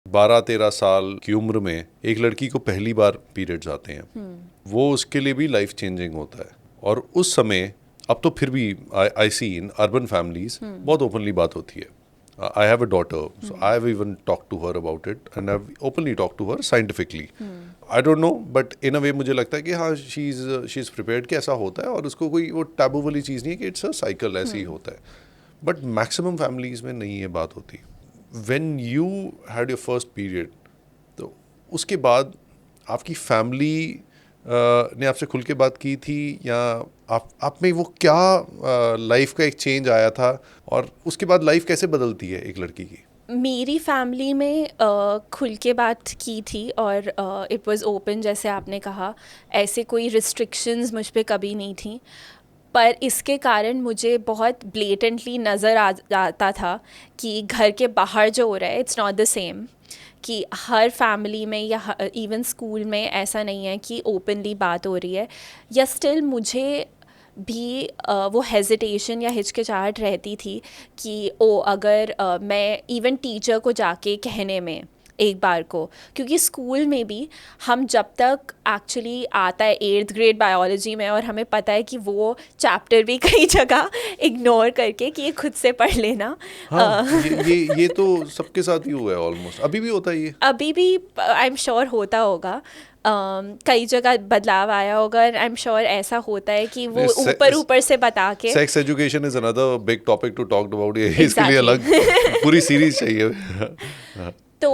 12-13 साल की उम्र में एक लड़की को पहली बार पीरियड्स आते हैं, वो उसके लिए भी लाइफ चेंजिंग होता है। और उस समय, अब तो फिर भी आई सी इन अर्बन फैमिलीज बहुत ओपनली बात होती है। I have a daughter, so I've even talked to her about it and I've openly talked to her scientifically. I don't know, but in a way मुझे लगता है कि हाँ she's prepared कि ऐसा होता है और उसको कोई वो टैबू वाली चीज़ नहीं है कि इट्स अ साइकिल, ऐसे ही होता है। बट मैक्सिमम फैमिलीज में नहीं ये बात होती। When you had your first period, तो उसके बाद आपकी फैमिली ने आपसे खुल के बात की थी, या आप में वो क्या लाइफ का एक चेंज आया था और उसके बाद लाइफ कैसे बदलती है एक लड़की की? मेरी फैमिली में खुल के बात की थी और इट वाज ओपन, जैसे आपने कहा। ऐसे कोई रिस्ट्रिक्शंस मुझ पे कभी नहीं थी, पर इसके कारण मुझे बहुत ब्लेटेंटली नज़र आता था कि घर के बाहर जो हो रहा है इट्स नॉट द सेम। कि हर फैमिली में या इवन स्कूल में ऐसा नहीं है कि ओपनली बात हो रही है, या स्टिल मुझे भी वो हेजिटेशन या हिचकिचाहट रहती थी कि अगर मैं इवन टीचर को जाके कहने में एक बार को, क्योंकि स्कूल में भी हम जब तक एक्चुअली आता है 8th ग्रेड बायोलॉजी में और हमें पता है कि वो चैप्टर भी कई जगह इग्नोर करके कि ये खुद से पढ़ लेना। हाँ, ये तो सबके साथ ही हुआ है ऑलमोस्ट, अभी भी होता है ये। अभी भी आई एम श्योर होता होगा, कई जगह बदलाव आया होगा। आई एम श्योर ऐसा होता है कि वो ऊपर ऊपर से बता के। Sex education is another big topic to talk about, इसके लिए अलग पूरी सीरीज चाहिए। तो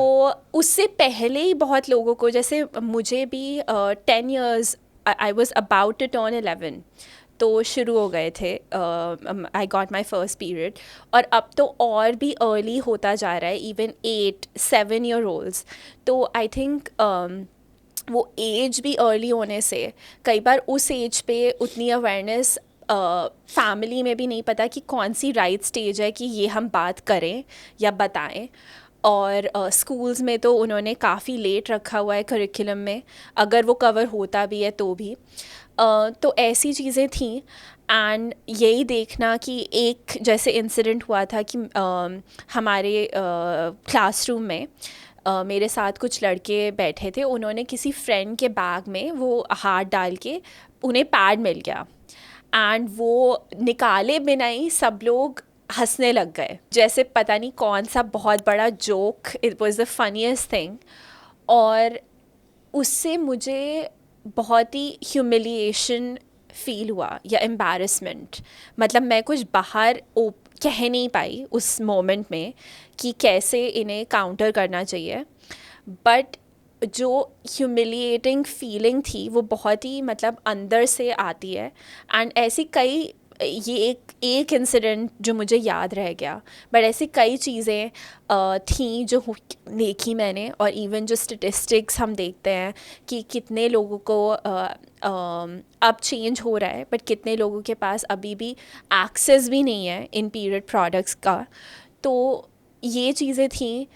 उससे पहले ही बहुत लोगों को, जैसे मुझे भी 10 years, I was about to turn 11, तो शुरू हो गए थे। I got my first period, और अब तो और भी अर्ली होता जा रहा है, इवन 8-7 year olds। तो आई थिंक वो एज भी अर्ली होने से कई बार उस एज पे उतनी अवेयरनेस फैमिली में भी नहीं पता कि कौन सी राइट स्टेज है कि ये हम बात करें या बताएं। और स्कूल्स में तो उन्होंने काफ़ी लेट रखा हुआ है करिकुलम में, अगर वो कवर होता भी है तो भी। तो ऐसी चीज़ें थी। एंड यही देखना कि एक जैसे इंसिडेंट हुआ था कि हमारे क्लासरूम में मेरे साथ कुछ लड़के बैठे थे, उन्होंने किसी फ्रेंड के बैग में वो हाथ डाल के उन्हें पैड मिल गया, एंड वो निकाले बिना ही सब लोग हंसने लग गए, जैसे पता नहीं कौन सा बहुत बड़ा joke. It was the funniest thing. और उससे मुझे बहुत ही ह्यूमिलिएशन फील हुआ या एम्बैरसमेंट। मतलब मैं कुछ बाहर कह नहीं पाई उस मोमेंट में कि कैसे इन्हें काउंटर करना चाहिए। बट जो ह्यूमिलिएटिंग फीलिंग थी वो बहुत ही मतलब अंदर से आती है। एंड ऐसी कई, ये एक इंसिडेंट जो मुझे याद रह गया, बट ऐसी कई चीज़ें थीं जो देखी मैंने। और इवन जो स्टेटिस्टिक्स हम देखते हैं कि कितने लोगों को अब चेंज हो रहा है, बट कितने लोगों के पास अभी भी एक्सेस भी नहीं है इन पीरियड प्रोडक्ट्स का। तो ये चीज़ें थीं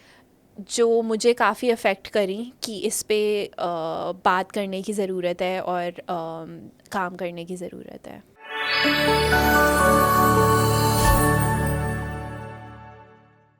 जो मुझे काफ़ी अफेक्ट करी कि इस पे बात करने की ज़रूरत है और काम करने की ज़रूरत है।